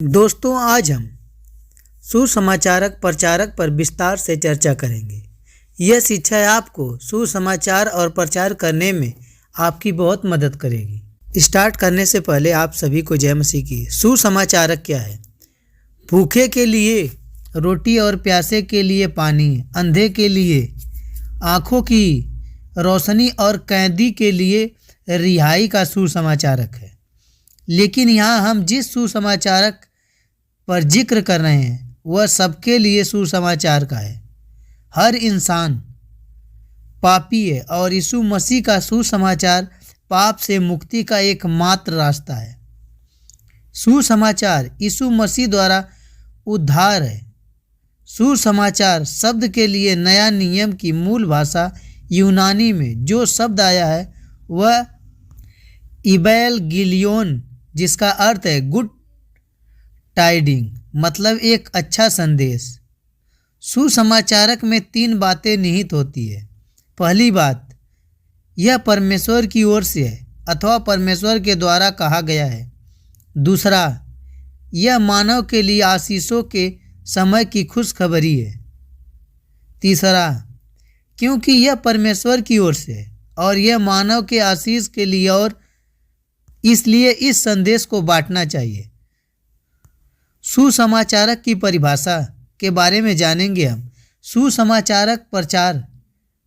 दोस्तों, आज हम सुसमाचारक प्रचारक पर विस्तार से चर्चा करेंगे। यह शिक्षा आपको सुसमाचार और प्रचार करने में आपकी बहुत मदद करेगी। स्टार्ट करने से पहले आप सभी को जय मसीह की। सुसमाचारक क्या है? भूखे के लिए रोटी और प्यासे के लिए पानी, अंधे के लिए आँखों की रोशनी और कैदी के लिए रिहाई का सुसमाचारक है। लेकिन यहाँ हम जिस सुसमाचारक पर जिक्र कर रहे हैं वह सबके लिए सुसमाचार का है। हर इंसान पापी है और यीशु मसीह का सुसमाचार पाप से मुक्ति का एकमात्र रास्ता है। सुसमाचार यीशु मसीह द्वारा उद्धार है। सुसमाचार शब्द के लिए नया नियम की मूल भाषा यूनानी में जो शब्द आया है वह इवेंगेलियोन, जिसका अर्थ है गुड टाइडिंग, मतलब एक अच्छा संदेश। सुसमाचारक में 3 बातें निहित होती है। पहली बात, यह परमेश्वर की ओर से है अथवा परमेश्वर के द्वारा कहा गया है। दूसरा, यह मानव के लिए आशीषों के समय की खुशखबरी है। तीसरा, क्योंकि यह परमेश्वर की ओर से है और यह मानव के आशीष के लिए और इसलिए इस संदेश को बांटना चाहिए। सुसमाचारक की परिभाषा के बारे में जानेंगे हम। सुसमाचारक प्रचार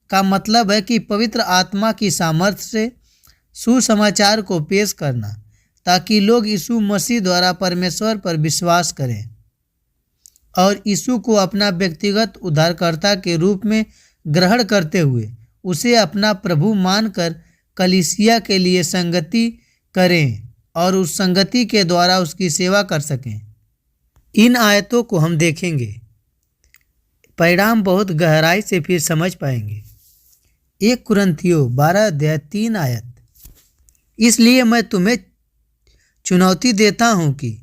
का मतलब है कि पवित्र आत्मा की सामर्थ्य से सुसमाचार को पेश करना ताकि लोग यीशु मसीह द्वारा परमेश्वर पर विश्वास करें और यीशु को अपना व्यक्तिगत उद्धारकर्ता के रूप में ग्रहण करते हुए उसे अपना प्रभु मानकर कलीसिया के लिए संगति करें और उस संगति के द्वारा उसकी सेवा कर सकें। इन आयतों को हम देखेंगे, परिणाम बहुत गहराई से फिर समझ पाएंगे। 1 कुरिन्थियों 12:3 आयत। इसलिए मैं तुम्हें चुनौती देता हूँ कि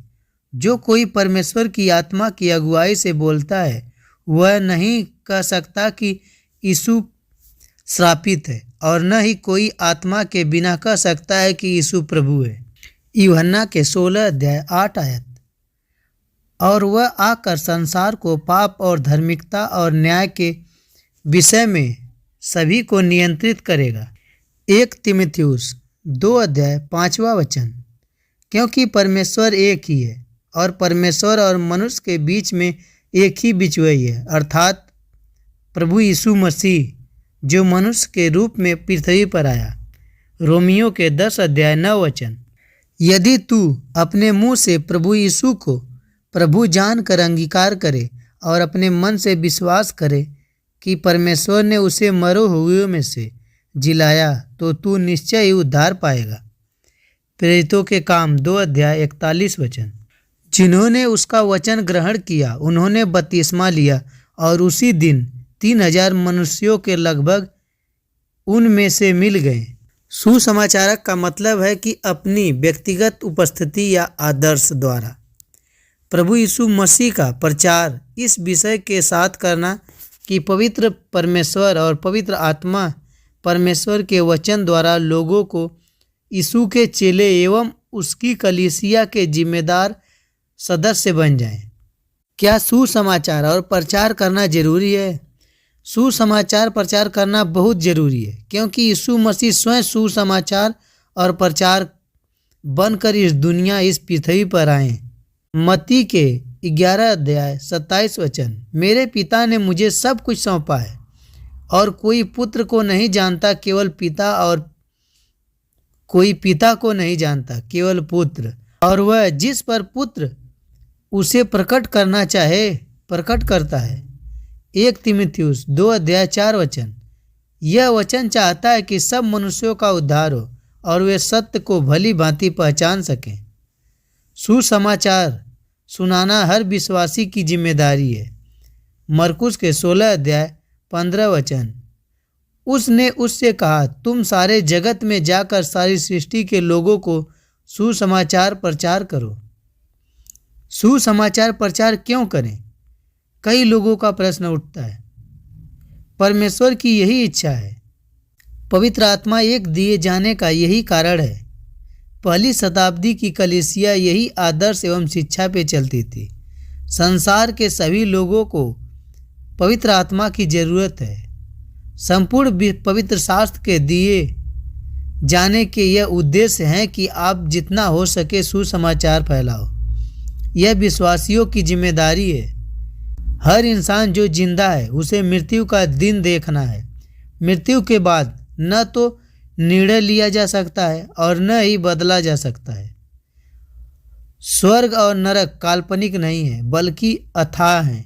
जो कोई परमेश्वर की आत्मा की अगुवाई से बोलता है वह नहीं कह सकता कि यीशु श्रापित है और न ही कोई आत्मा के बिना कह सकता है कि यीशु प्रभु है। यूहन्ना के 16:8 आयत। और वह आकर संसार को पाप और धार्मिकता और न्याय के विषय में सभी को नियंत्रित करेगा। 1 तीमुथियुस 2:5 क्योंकि परमेश्वर एक ही है और परमेश्वर और मनुष्य के बीच में एक ही बिचवई है, अर्थात प्रभु यीशु मसीह जो मनुष्य के रूप में पृथ्वी पर आया। रोमियो के 10:9। यदि तू अपने मुंह से प्रभु यीशु को प्रभु जानकर अंगीकार करे और अपने मन से विश्वास करे कि परमेश्वर ने उसे मरे हुए में से जिलाया तो तू निश्चय ही उद्धार पाएगा। प्रेरितों के काम 2:41। जिन्होंने उसका वचन ग्रहण किया उन्होंने बपतिस्मा लिया और उसी दिन 3000 मनुष्यों के लगभग उनमें से मिल गए। सुसमाचारक का मतलब है कि अपनी व्यक्तिगत उपस्थिति या आदर्श द्वारा प्रभु यीशु मसीह का प्रचार इस विषय के साथ करना कि पवित्र परमेश्वर और पवित्र आत्मा परमेश्वर के वचन द्वारा लोगों को यीशु के चेले एवं उसकी कलीसिया के जिम्मेदार सदस्य बन जाएं। क्या सुसमाचार और प्रचार करना जरूरी है? सुसमाचार प्रचार करना बहुत जरूरी है क्योंकि यीशु मसीह स्वयं सुसमाचार और प्रचार बनकर इस पृथ्वी पर आए। मत्ती के 11:27। मेरे पिता ने मुझे सब कुछ सौंपा है और कोई पुत्र को नहीं जानता केवल पिता और कोई पिता को नहीं जानता केवल पुत्र, और वह जिस पर पुत्र उसे प्रकट करना चाहे प्रकट करता है। 1 तीमुथियुस 2:4। यह वचन चाहता है कि सब मनुष्यों का उद्धार हो और वे सत्य को भली भांति पहचान सकें। सुसमाचार सुनाना हर विश्वासी की जिम्मेदारी है। मरकुस के 16:15। उसने उससे कहा, तुम सारे जगत में जाकर सारी सृष्टि के लोगों को सुसमाचार प्रचार करो। सुसमाचार प्रचार क्यों करें? कई लोगों का प्रश्न उठता है। परमेश्वर की यही इच्छा है। पवित्र आत्मा एक दिए जाने का यही कारण है। पहली शताब्दी की कलीसिया यही आदर्श एवं शिक्षा पे चलती थी। संसार के सभी लोगों को पवित्र आत्मा की जरूरत है। संपूर्ण पवित्र शास्त्र के दिए जाने के यह उद्देश्य है कि आप जितना हो सके सुसमाचार फैलाओ। यह विश्वासियों की जिम्मेदारी है। हर इंसान जो जिंदा है उसे मृत्यु का दिन देखना है। मृत्यु के बाद न तो निर्णय लिया जा सकता है और न ही बदला जा सकता है। स्वर्ग और नरक काल्पनिक नहीं है बल्कि अथाह हैं।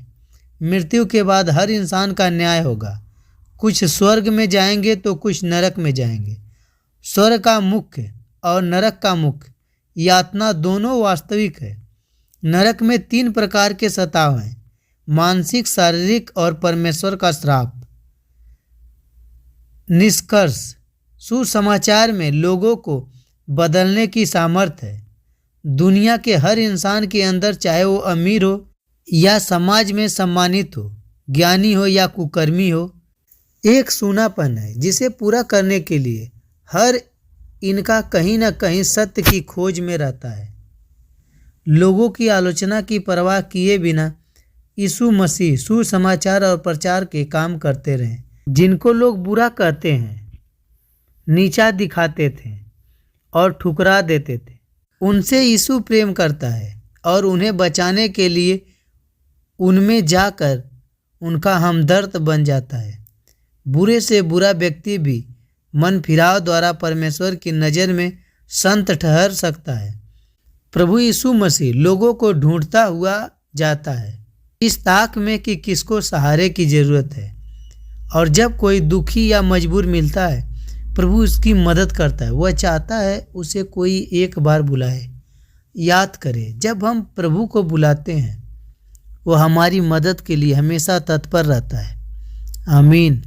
मृत्यु के बाद हर इंसान का न्याय होगा। कुछ स्वर्ग में जाएंगे तो कुछ नरक में जाएंगे। स्वर्ग का मुख्य और नरक का मुख्य यातना दोनों वास्तविक है। नरक में 3 प्रकार के सताव हैं: मानसिक, शारीरिक और परमेश्वर का श्राप। निष्कर्ष, सुसमाचार में लोगों को बदलने की सामर्थ्य है। दुनिया के हर इंसान के अंदर, चाहे वो अमीर हो या समाज में सम्मानित हो, ज्ञानी हो या कुकर्मी हो, एक सूनापन है जिसे पूरा करने के लिए हर इनका कहीं न कहीं सत्य की खोज में रहता है। लोगों की आलोचना की परवाह किए बिना यीशु मसीह सुसमाचार और प्रचार के काम करते रहे। जिनको लोग बुरा कहते हैं, नीचा दिखाते थे और ठुकरा देते थे, उनसे यीशु प्रेम करता है और उन्हें बचाने के लिए उनमें जाकर उनका हमदर्द बन जाता है। बुरे से बुरा व्यक्ति भी मन फिराव द्वारा परमेश्वर की नज़र में संत ठहर सकता है। प्रभु यीशु मसीह लोगों को ढूंढता हुआ जाता है इस ताक में कि किसको सहारे की ज़रूरत है, और जब कोई दुखी या मजबूर मिलता है प्रभु उसकी मदद करता है। वह चाहता है उसे कोई एक बार बुलाए, याद करे। जब हम प्रभु को बुलाते हैं वो हमारी मदद के लिए हमेशा तत्पर रहता है। आमीन।